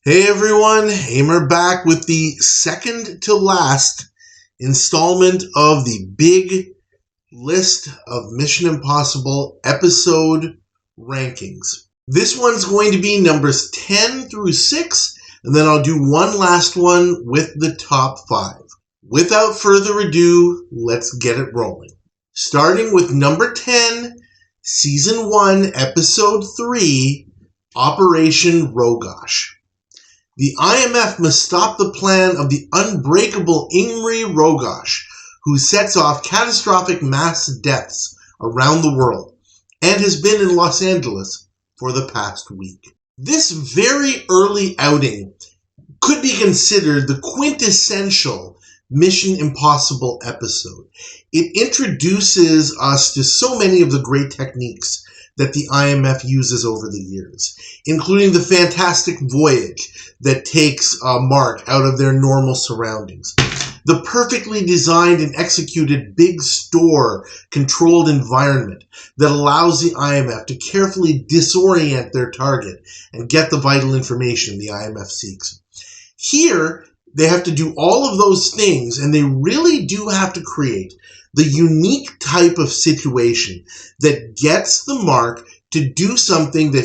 Hey everyone, Hamer back with the second to last installment of the big list of Mission Impossible episode rankings. This one's going to be numbers 10 through 6, and then I'll do one last one with the top 5. Without further ado, let's get it rolling. Starting with number 10, Season 1, Episode 3, Operation Rogosh. The IMF must stop the plan of the unbreakable Imri Rogosh, who sets off catastrophic mass deaths around the world and has been in Los Angeles for the past week. This very early outing could be considered the quintessential Mission Impossible episode. It introduces us to so many of the great techniques that the IMF uses over the years, including the fantastic voyage that takes Mark out of their normal surroundings, the perfectly designed and executed big store controlled environment that allows the IMF to carefully disorient their target and get the vital information the IMF seeks. Here, they have to do all of those things, and they really do have to create the unique type of situation that gets the Mark to do something that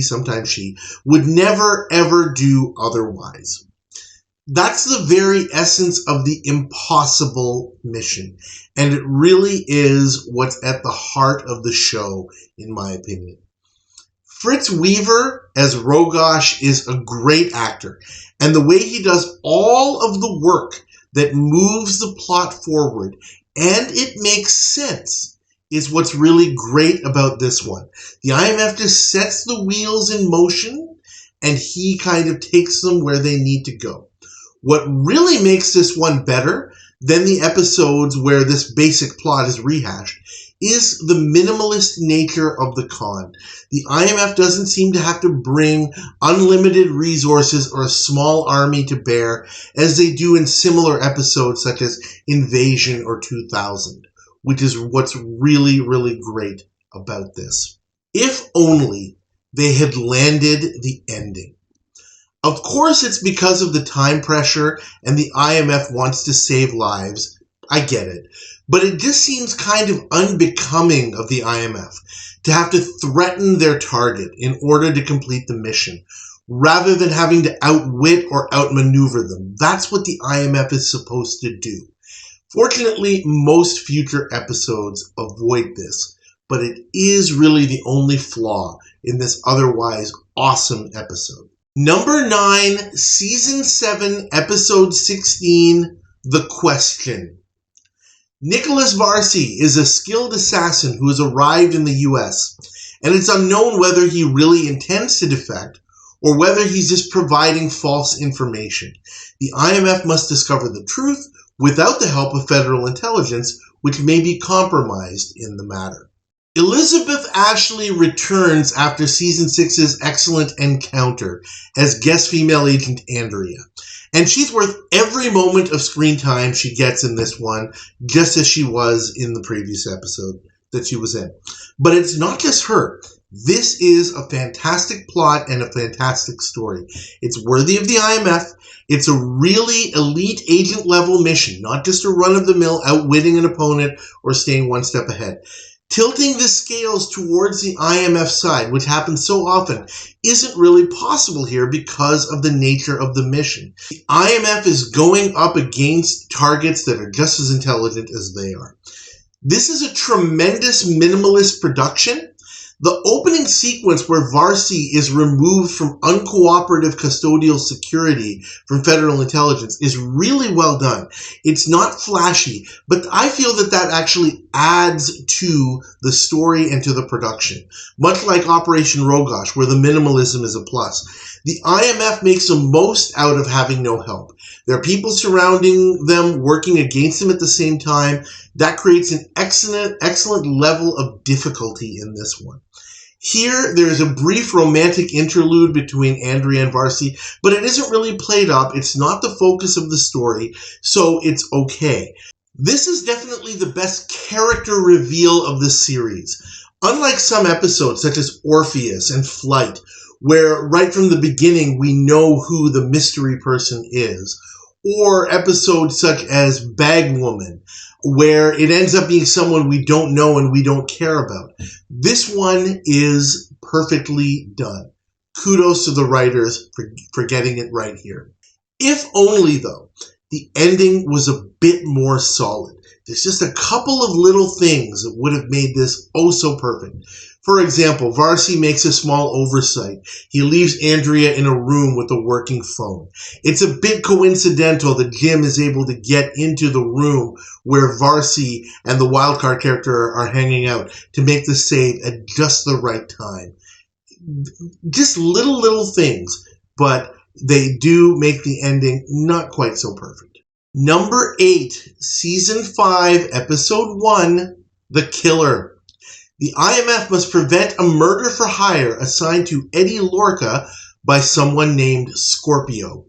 sometimes she, would never ever do otherwise. That's the very essence of the impossible mission, and it really is what's at the heart of the show, in my opinion. Fritz Weaver as Rogosh is a great actor, and the way he does all of the work that moves the plot forward, and it makes sense, is what's really great about this one. The IMF just sets the wheels in motion, and he kind of takes them where they need to go. What really makes this one better than the episodes where this basic plot is rehashed is the minimalist nature of the con. The IMF doesn't seem to have to bring unlimited resources or a small army to bear as they do in similar episodes such as Invasion or 2000, which is what's really, really great about this. If only they had landed the ending. Of course, it's because of the time pressure and the IMF wants to save lives. I get it. But it just seems kind of unbecoming of the IMF to have to threaten their target in order to complete the mission, rather than having to outwit or outmaneuver them. That's what the IMF is supposed to do. Fortunately, most future episodes avoid this, but it is really the only flaw in this otherwise awesome episode. Number 9, Season 7, Episode 16, The Question. Nicholas Varsi is a skilled assassin who has arrived in the U.S., and it's unknown whether he really intends to defect or whether he's just providing false information. The IMF must discover the truth without the help of federal intelligence, which may be compromised in the matter. Elizabeth Ashley returns after Season 6's excellent encounter as guest female agent Andrea. And she's worth every moment of screen time she gets in this one, just as she was in the previous episode that she was in. But it's not just her. This is a fantastic plot and a fantastic story. It's worthy of the IMF. It's a really elite agent-level mission, not just a run-of-the-mill outwitting an opponent or staying one step ahead. Tilting the scales towards the IMF side, which happens so often, isn't really possible here because of the nature of the mission. The IMF is going up against targets that are just as intelligent as they are. This is a tremendous minimalist production. The opening sequence where Varsi is removed from uncooperative custodial security from federal intelligence is really well done. It's not flashy, but I feel that actually adds to the story and to the production. Much like Operation Rogosh, where the minimalism is a plus. The IMF makes the most out of having no help. There are people surrounding them, working against them at the same time. That creates an excellent level of difficulty in this one. Here, there is a brief romantic interlude between Andrea and Varsi, but it isn't really played up. It's not the focus of the story, so it's okay. This is definitely the best character reveal of the series. Unlike some episodes, such as Orpheus and Flight, where right from the beginning we know who the mystery person is. Or episodes such as Bagwoman, where it ends up being someone we don't know and we don't care about. This one is perfectly done. Kudos to the writers for getting it right here. If only, though, the ending was a bit more solid. There's just a couple of little things that would have made this oh so perfect. For example, Varsi makes a small oversight. He leaves Andrea in a room with a working phone. It's a bit coincidental that Jim is able to get into the room where Varsi and the wildcard character are hanging out to make the save at just the right time. Just little things, but they do make the ending not quite so perfect. Number 8, Season 5, Episode 1, The Killer. The IMF must prevent a murder for hire assigned to Eddie Lorca by someone named Scorpio.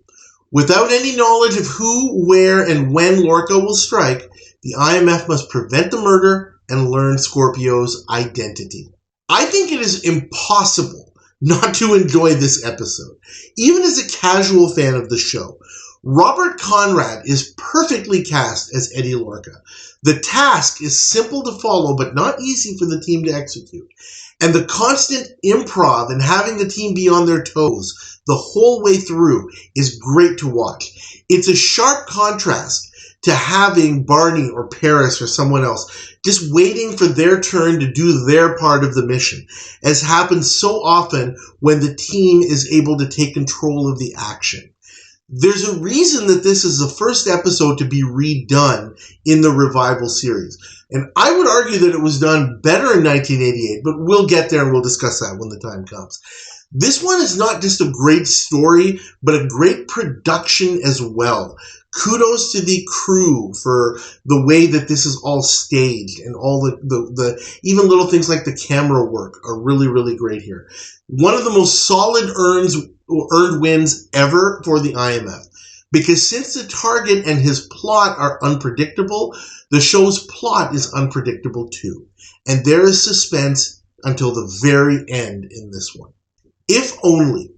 Without any knowledge of who, where, and when Lorca will strike, the IMF must prevent the murder and learn Scorpio's identity. I think it is impossible not to enjoy this episode, even as a casual fan of the show. Robert Conrad is perfectly cast as Eddie Lorca. The task is simple to follow, but not easy for the team to execute. And the constant improv and having the team be on their toes the whole way through is great to watch. It's a sharp contrast to having Barney or Paris or someone else just waiting for their turn to do their part of the mission, as happens so often when the team is able to take control of the action. There's a reason that this is the first episode to be redone in the Revival series. And I would argue that it was done better in 1988, but we'll get there and we'll discuss that when the time comes. This one is not just a great story, but a great production as well. Kudos to the crew for the way that this is all staged, and all the even little things like the camera work are really, really great here. One of the most solid earned wins ever for the IMF. Because since the target and his plot are unpredictable, the show's plot is unpredictable too. And there is suspense until the very end in this one. If only.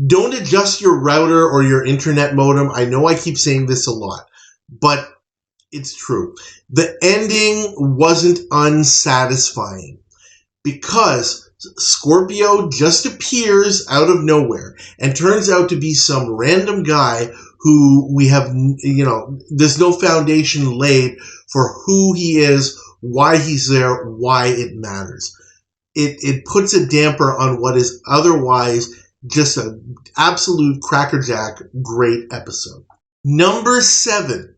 Don't adjust your router or your internet modem. I know I keep saying this a lot, but it's true. The ending wasn't unsatisfying because Scorpio just appears out of nowhere and turns out to be some random guy who we have, there's no foundation laid for who he is, why he's there, why it matters. It puts a damper on what is otherwise just an absolute crackerjack great episode. Number 7,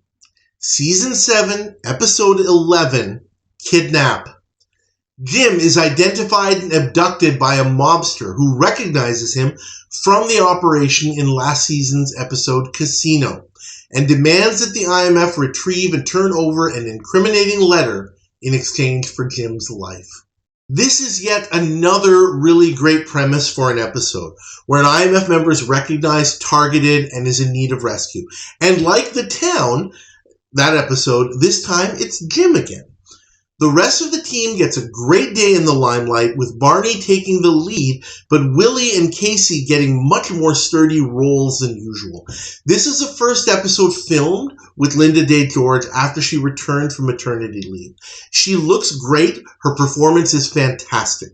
Season 7, Episode 11, Kidnap. Jim is identified and abducted by a mobster who recognizes him from the operation in last season's episode Casino and demands that the IMF retrieve and turn over an incriminating letter in exchange for Jim's life. This is yet another really great premise for an episode, where an IMF member is recognized, targeted, and is in need of rescue. And like The Town, that episode, this time it's Jim again. The rest of the team gets a great day in the limelight, with Barney taking the lead, but Willie and Casey getting much more sturdy roles than usual. This is the first episode filmed with Linda Day George after she returned from maternity leave. She looks great. Her performance is fantastic.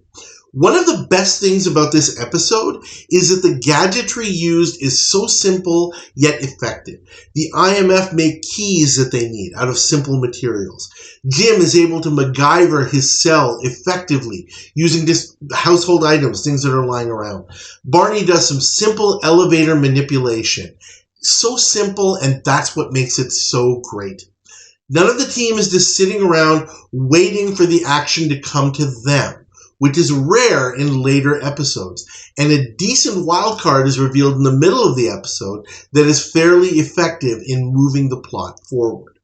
One of the best things about this episode is that the gadgetry used is so simple yet effective. The IMF make keys that they need out of simple materials. Jim is able to MacGyver his cell effectively using just household items, things that are lying around. Barney does some simple elevator manipulation. So simple, and that's what makes it so great. None of the team is just sitting around waiting for the action to come to them, which is rare in later episodes. And a decent wild card is revealed in the middle of the episode that is fairly effective in moving the plot forward.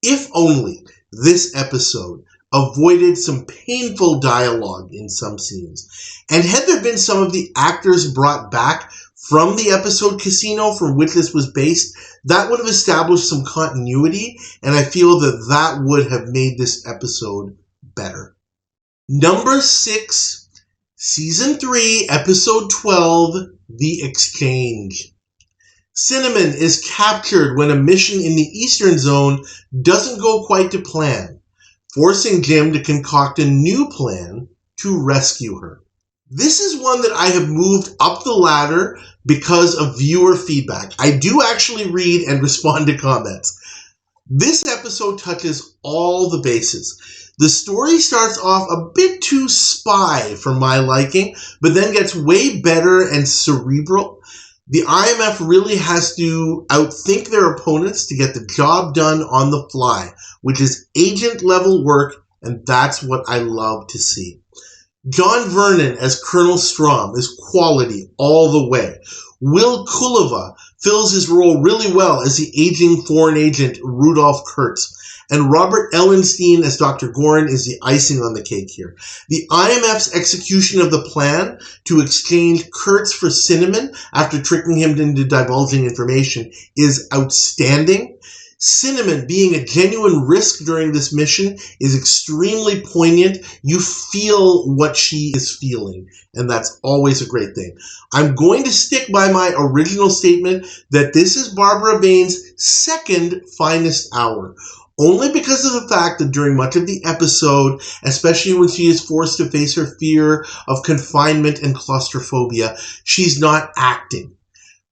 If only this episode avoided some painful dialogue in some scenes. And had there been some of the actors brought back from the episode Casino from which this was based, that would have established some continuity, and I feel that that would have made this episode better. Number 6, Season 3, Episode 12, The Exchange. Cinnamon is captured when a mission in the Eastern Zone doesn't go quite to plan, forcing Jim to concoct a new plan to rescue her. This is one that I have moved up the ladder because of viewer feedback. I do actually read and respond to comments. This episode touches all the bases. The story starts off a bit too spy for my liking, but then gets way better and cerebral. The IMF really has to outthink their opponents to get the job done on the fly, which is agent-level work, and that's what I love to see. John Vernon as Colonel Strom is quality all the way. Will Kuleva fills his role really well as the aging foreign agent Rudolph Kurtz, and Robert Ellenstein as Dr. Gorin is the icing on the cake here. The IMF's execution of the plan to exchange Kurtz for Cinnamon after tricking him into divulging information is outstanding. Cinnamon being a genuine risk during this mission is extremely poignant. You feel what she is feeling, and that's always a great thing. I'm going to stick by my original statement that this is Barbara Bain's second finest hour, only because of the fact that during much of the episode, especially when she is forced to face her fear of confinement and claustrophobia, she's not acting.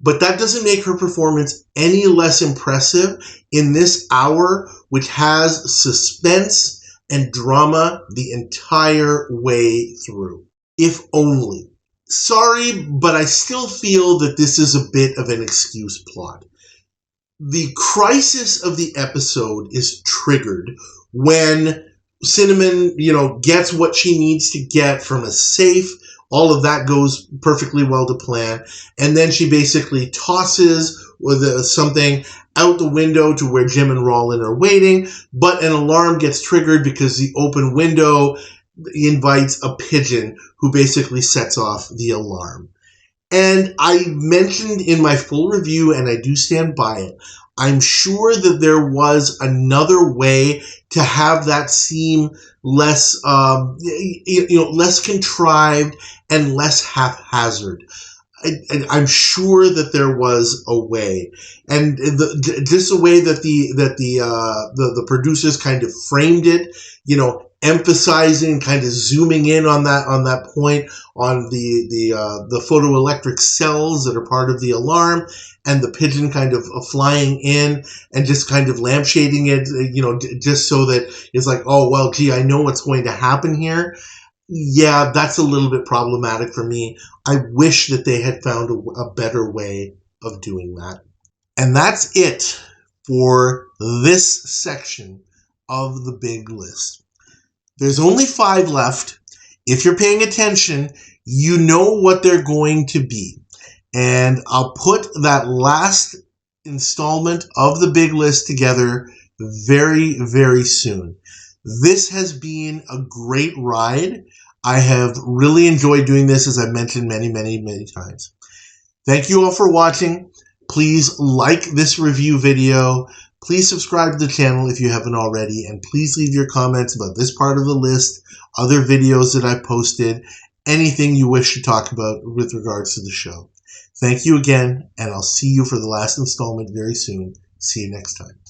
But that doesn't make her performance any less impressive in this hour, which has suspense and drama the entire way through. If only. Sorry, but I still feel that this is a bit of an excuse plot. The crisis of the episode is triggered when Cinnamon, gets what she needs to get from a safe. All of that goes perfectly well to plan. And then she basically tosses something out the window to where Jim and Rollin are waiting. But an alarm gets triggered because the open window invites a pigeon who basically sets off the alarm. And I mentioned in my full review, and I do stand by it, I'm sure that there was another way to have that seem less, less contrived and less haphazard. I'm sure that there was a way, and just the way that the producers kind of framed it, emphasizing, kind of zooming in on that point on the photoelectric cells that are part of the alarm, and the pigeon kind of flying in and just kind of lampshading it, just so that it's like, oh well, gee, I know what's going to happen here. Yeah, that's a little bit problematic for me. I wish that they had found a better way of doing that. And that's it for this section of the big list. There's only 5 left. If you're paying attention, you know what they're going to be. And I'll put that last installment of the big list together very, very soon. This has been a great ride. I have really enjoyed doing this, as I've mentioned many, many, many times. Thank you all for watching. Please like this review video. Please subscribe to the channel if you haven't already. And please leave your comments about this part of the list, other videos that I've posted, anything you wish to talk about with regards to the show. Thank you again, and I'll see you for the last installment very soon. See you next time.